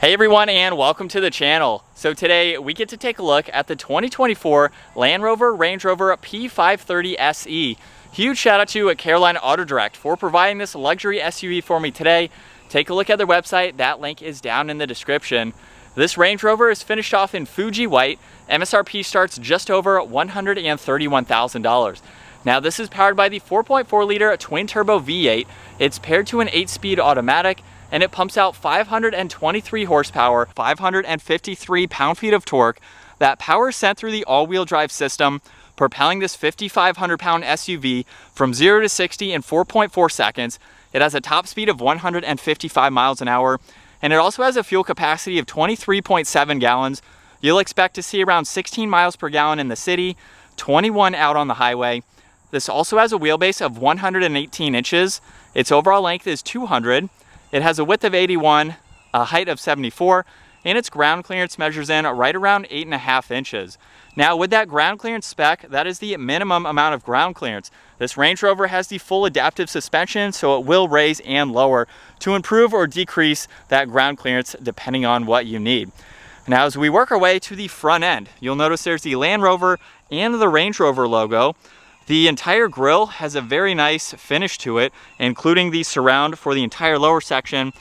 Hey everyone, and welcome to the channel. So today we get to take a look at the 2024 Land Rover Range Rover P530 SE. Huge shout out to Carolina Auto Direct for providing this luxury SUV for me today. Take a look at their website, that link is down in the description. This Range Rover is finished off in Fuji white. MSRP starts just over $131,000. Now this is powered by the 4.4 liter twin turbo V8. It's paired to an 8-speed automatic, and it pumps out 523 horsepower, 553 pound-feet of torque. That power is sent through the all-wheel drive system, propelling this 5,500-pound SUV from 0 to 60 in 4.4 seconds. It has a top speed of 155 miles an hour, and it also has a fuel capacity of 23.7 gallons. You'll expect to see around 16 miles per gallon in the city, 21 out on the highway. This also has a wheelbase of 118 inches. Its overall length is 200. It has a width of 81, a height of 74, and its ground clearance measures in right around 8.5 inches. Now with that ground clearance spec, that is the minimum amount of ground clearance. This Range Rover has the full adaptive suspension, so it will raise and lower to improve or decrease that ground clearance depending on what you need. Now as we work our way to the front end, you'll notice there's the Land Rover and the Range Rover logo. The entire grille has a very nice finish to it, including the surround for the entire lower section.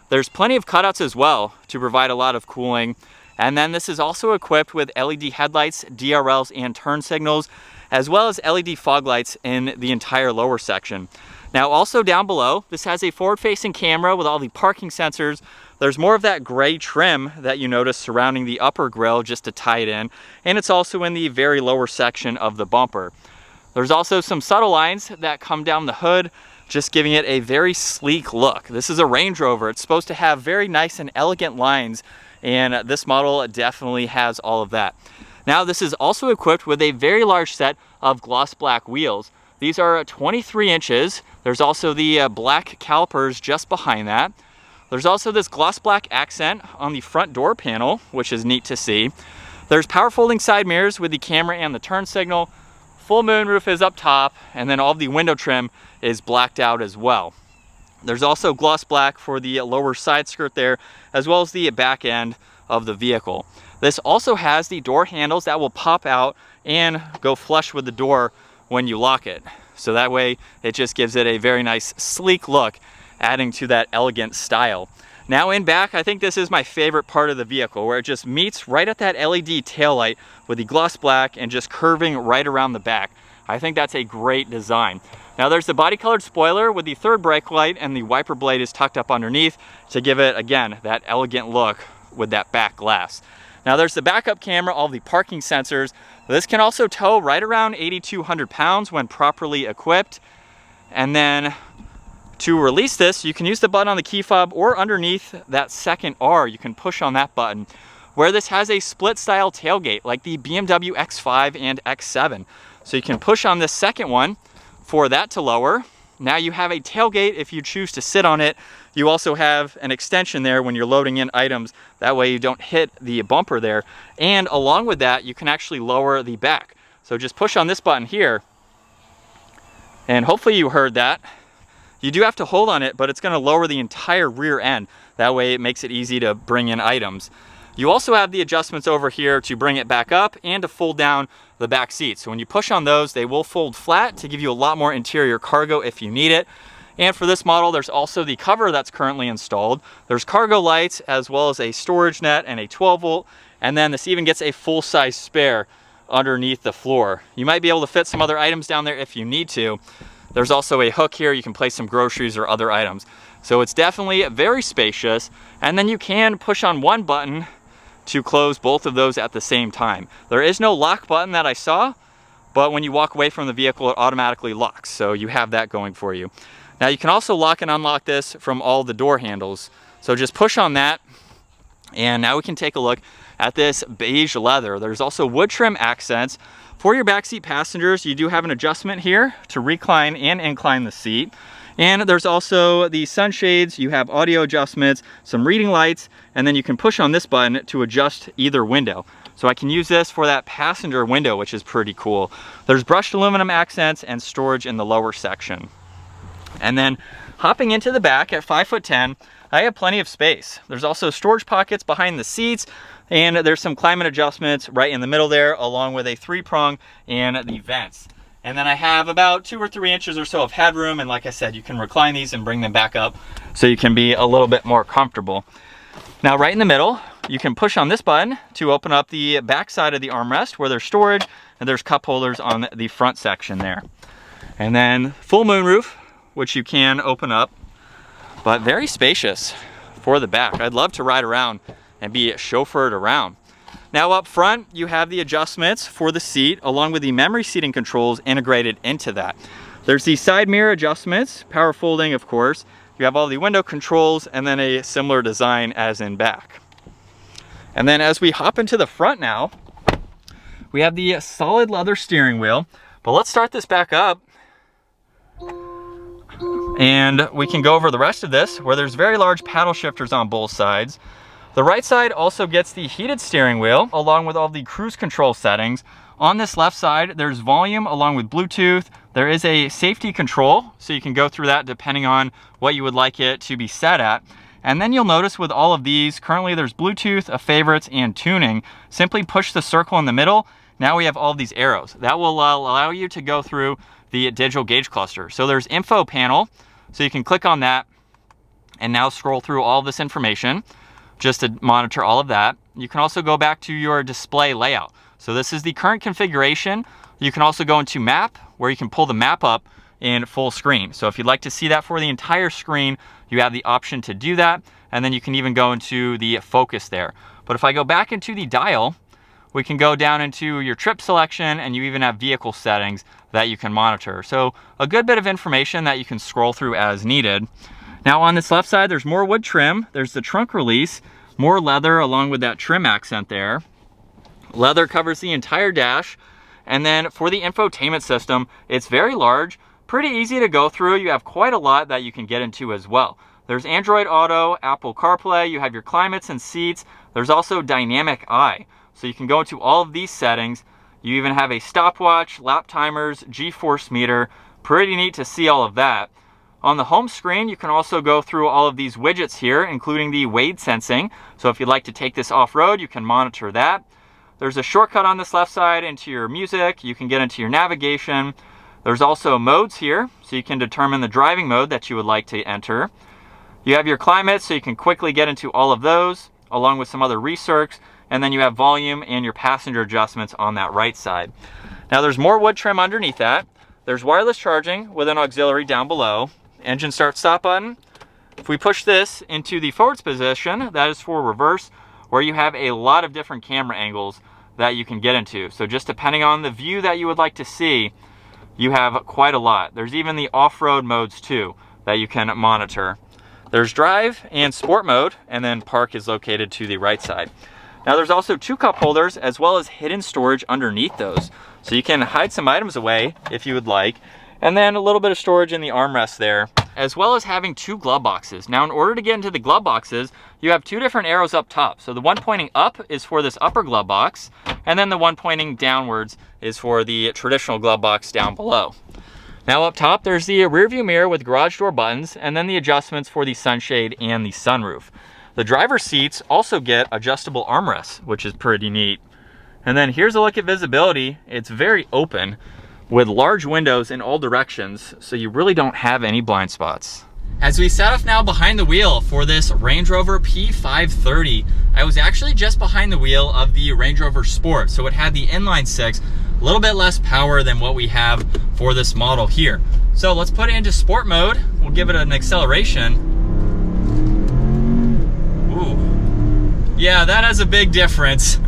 There's plenty of cutouts as well to provide a lot of cooling. And then this is also equipped with LED headlights, DRLs, and turn signals, as well as LED fog lights in the entire lower section. Now also down below, this has a forward-facing camera with all the parking sensors. There's more of that gray trim that you notice surrounding the upper grille just to tie it in. And it's also in the very lower section of the bumper. There's also some subtle lines that come down the hood, just giving it a very sleek look. This is a Range Rover. It's supposed to have very nice and elegant lines, and this model definitely has all of that. Now this is also equipped with a very large set of gloss black wheels. These are 23 inches. There's also the black calipers just behind that. There's also this gloss black accent on the front door panel, which is neat to see. There's power folding side mirrors with the camera and the turn signal. Full moonroof is up top, and then all of the window trim is blacked out as well. There's also gloss black for the lower side skirt there, as well as the back end of the vehicle. This also has the door handles that will pop out and go flush with the door when you lock it. So that way it just gives it a very nice sleek look, adding to that elegant style. Now in back, I think this is my favorite part of the vehicle, where it just meets right at that LED taillight with the gloss black and just curving right around the back. I think that's a great design. Now there's the body colored spoiler with the third brake light, and the wiper blade is tucked up underneath to give it, again, that elegant look with that back glass. Now there's the backup camera, all the parking sensors. This can also tow right around 8,200 pounds when properly equipped. And then to release this, you can use the button on the key fob, or underneath that second R, you can push on that button, where this has a split style tailgate like the BMW X5 and X7. So you can push on this second one for that to lower. Now you have a tailgate if you choose to sit on it. You also have an extension there when you're loading in items. That way you don't hit the bumper there. And along with that, you can actually lower the back. So just push on this button here, and hopefully you heard that. You do have to hold on it, but it's going to lower the entire rear end. That way it makes it easy to bring in items. You also have the adjustments over here to bring it back up and to fold down the back seat. So when you push on those, they will fold flat to give you a lot more interior cargo if you need it. And for this model, there's also the cover that's currently installed. There's cargo lights, as well as a storage net and a 12-volt. And then this even gets a full-size spare underneath the floor. You might be able to fit some other items down there if you need to. There's also a hook here. You can place some groceries or other items. So it's definitely very spacious. And then you can push on one button to close both of those at the same time. There is no lock button that I saw, but when you walk away from the vehicle, it automatically locks. So you have that going for you. Now you can also lock and unlock this from all the door handles. So just push on that. And now we can take a look at this beige leather. There's also wood trim accents. For your backseat passengers, you do have an adjustment here to recline and incline the seat. And there's also the sunshades, you have audio adjustments, some reading lights, and then you can push on this button to adjust either window. So I can use this for that passenger window, which is pretty cool. There's brushed aluminum accents and storage in the lower section. And then hopping into the back at 5'10", I have plenty of space. There's also storage pockets behind the seats, and there's some climate adjustments right in the middle there, along with a 3-prong and the vents. And then I have about 2 or 3 inches or so of headroom, and like I said, you can recline these and bring them back up so you can be a little bit more comfortable. Now right in the middle, you can push on this button to open up the back side of the armrest where there's storage, and there's cup holders on the front section there. And then full moonroof, which you can open up, but very spacious for the back. I'd love to ride around and be chauffeured around. Now up front, you have the adjustments for the seat along with the memory seating controls integrated into that. There's the side mirror adjustments, power folding of course. You have all the window controls and then a similar design as in back. And then as we hop into the front now, we have the solid leather steering wheel, but let's start this back up and we can go over the rest of this where there's very large paddle shifters on both sides. The right side also gets the heated steering wheel along with all the cruise control settings. On this left side, there's volume along with Bluetooth. There is a safety control, so you can go through that depending on what you would like it to be set at. And then you'll notice with all of these, currently there's Bluetooth, a favorites, and tuning. Simply push the circle in the middle. Now we have all of these arrows. That will allow you to go through the digital gauge cluster. So there's info panel, so you can click on that and now scroll through all this information just to monitor all of that. You can also go back to your display layout. So this is the current configuration. You can also go into map where you can pull the map up in full screen. So if you'd like to see that for the entire screen, you have the option to do that. And then you can even go into the focus there. But if I go back into the dial, we can go down into your trip selection, and you even have vehicle settings that you can monitor. So a good bit of information that you can scroll through as needed. Now on this left side, there's more wood trim. There's the trunk release, more leather along with that trim accent there. Leather covers the entire dash. And then for the infotainment system, it's very large, pretty easy to go through. You have quite a lot that you can get into as well. There's Android Auto, Apple CarPlay, you have your climates and seats. There's also Dynamic Eye. So you can go into all of these settings. You even have a stopwatch, lap timers, G-force meter. Pretty neat to see all of that. On the home screen, you can also go through all of these widgets here, including the wade sensing. So if you'd like to take this off-road, you can monitor that. There's a shortcut on this left side into your music. You can get into your navigation. There's also modes here, so you can determine the driving mode that you would like to enter. You have your climate, so you can quickly get into all of those, along with some other recircs. And then you have volume and your passenger adjustments on that right side. Now there's more wood trim underneath that. There's wireless charging with an auxiliary down below. Engine start stop button. If we push this into the forwards position, that is for reverse, where you have a lot of different camera angles that you can get into. So just depending on the view that you would like to see, you have quite a lot. There's even the off-road modes too that you can monitor. There's drive and sport mode, and then park is located to the right side. Now there's also 2 cup holders as well as hidden storage underneath those. So you can hide some items away if you would like. And then a little bit of storage in the armrest there, as well as having 2 glove boxes. Now in order to get into the glove boxes, you have 2 different arrows up top. So the one pointing up is for this upper glove box, and then the one pointing downwards is for the traditional glove box down below. Now up top, there's the rear view mirror with garage door buttons, and then the adjustments for the sunshade and the sunroof. The driver's seats also get adjustable armrests, which is pretty neat. And then here's a look at visibility. It's very open with large windows in all directions, so you really don't have any blind spots. As we set off now behind the wheel for this Range Rover P530, I was actually just behind the wheel of the Range Rover Sport, so it had the inline 6, a little bit less power than what we have for this model here. So let's put it into sport mode. We'll give it an acceleration. Ooh. Yeah, that has a big difference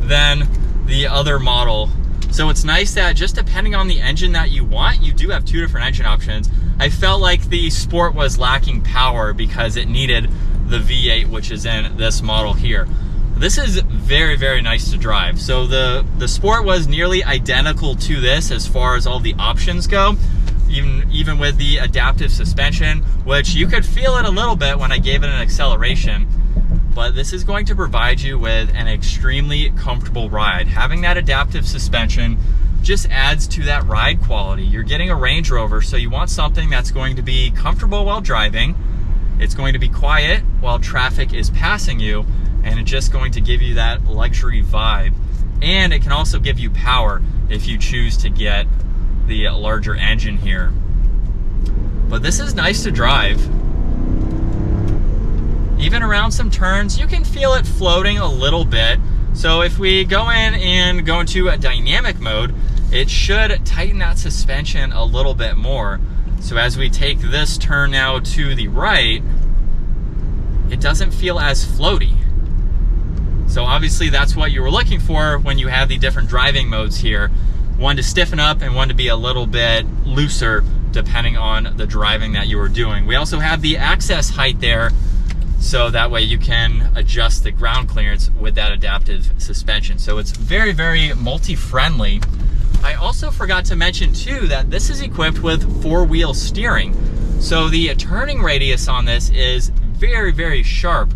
than the other model. So it's nice that just depending on the engine that you want, you do have 2 different engine options. I felt like the Sport was lacking power because it needed the V8, which is in this model here. This is very, very nice to drive. So the Sport was nearly identical to this as far as all the options go, even with the adaptive suspension, which you could feel it a little bit when I gave it an acceleration. But this is going to provide you with an extremely comfortable ride. Having that adaptive suspension just adds to that ride quality. You're getting a Range Rover, so you want something that's going to be comfortable while driving. It's going to be quiet while traffic is passing you, and it's just going to give you that luxury vibe. And it can also give you power if you choose to get the larger engine here. But this is nice to drive. Even around some turns, you can feel it floating a little bit. So if we go in and go into a dynamic mode, it should tighten that suspension a little bit more. So as we take this turn now to the right, it doesn't feel as floaty. So obviously that's what you were looking for when you have the different driving modes here. One to stiffen up and one to be a little bit looser depending on the driving that you were doing. We also have the access height there, so that way you can adjust the ground clearance with that adaptive suspension. So it's very, very multi-friendly. I also forgot to mention too that this is equipped with 4-wheel steering. So the turning radius on this is very, very sharp,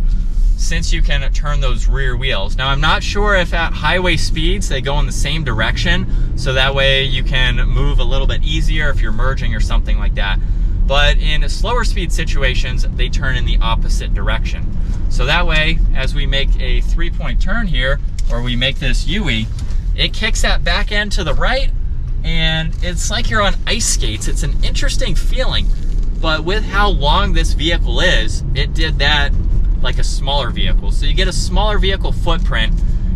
since you can turn those rear wheels. Now I'm not sure if at highway speeds they go in the same direction, so that way you can move a little bit easier if you're merging or something like that. But in slower speed situations, they turn in the opposite direction. So that way, as we make a 3-point turn here, or we make this U-ey, it kicks that back end to the right, and it's like you're on ice skates. It's an interesting feeling, but with how long this vehicle is, it did that like a smaller vehicle. So you get a smaller vehicle footprint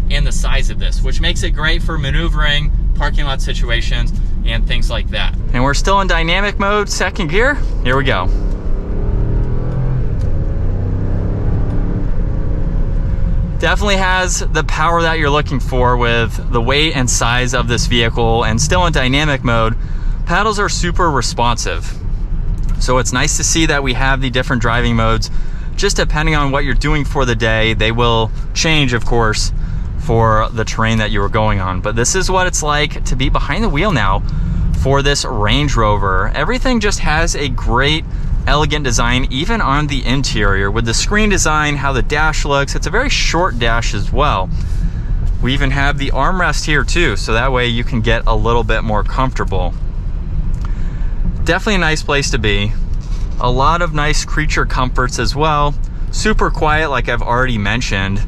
in the size of this, which makes it great for maneuvering, parking lot situations, and things like that. And we're still in dynamic mode, second gear. Here we go. Definitely has the power that you're looking for with the weight and size of this vehicle, and still in dynamic mode. Paddles are super responsive. So it's nice to see that we have the different driving modes. Just depending on what you're doing for the day, they will change, of course, for the terrain that you were going on. But this is what it's like to be behind the wheel now for this Range Rover. Everything just has a great, elegant design, even on the interior. With the screen design, how the dash looks, it's a very short dash as well. We even have the armrest here too, so that way you can get a little bit more comfortable. Definitely a nice place to be. A lot of nice creature comforts as well. Super quiet, like I've already mentioned.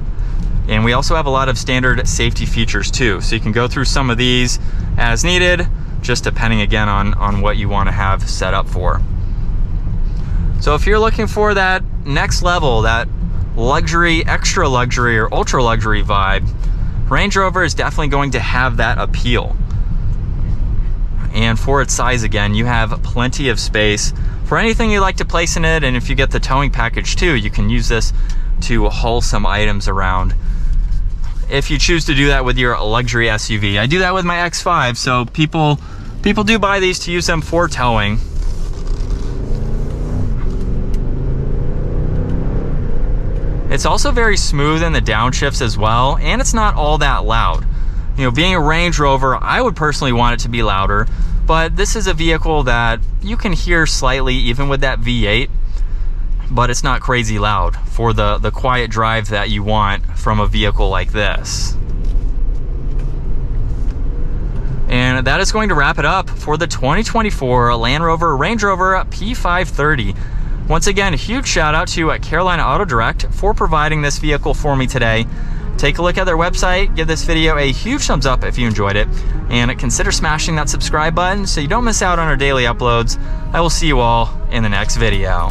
And we also have a lot of standard safety features too. So you can go through some of these as needed, just depending again on what you want to have set up for. So if you're looking for that next level, that luxury, extra luxury, or ultra luxury vibe, Range Rover is definitely going to have that appeal. And for its size, again, you have plenty of space for anything you like to place in it. And if you get the towing package too, you can use this to haul some items around if you choose to do that with your luxury SUV. I do that with my X5, so people do buy these to use them for towing. It's also very smooth in the downshifts as well, and it's not all that loud. You know, being a Range Rover, I would personally want it to be louder, but this is a vehicle that you can hear slightly even with that V8, but it's not crazy loud for the quiet drive that you want from a vehicle like this. And that is going to wrap it up for the 2024 Land Rover Range Rover P530. Once again, a huge shout out to Carolina Auto Direct for providing this vehicle for me today. Take a look at their website, give this video a huge thumbs up if you enjoyed it, and consider smashing that subscribe button so you don't miss out on our daily uploads. I will see you all in the next video.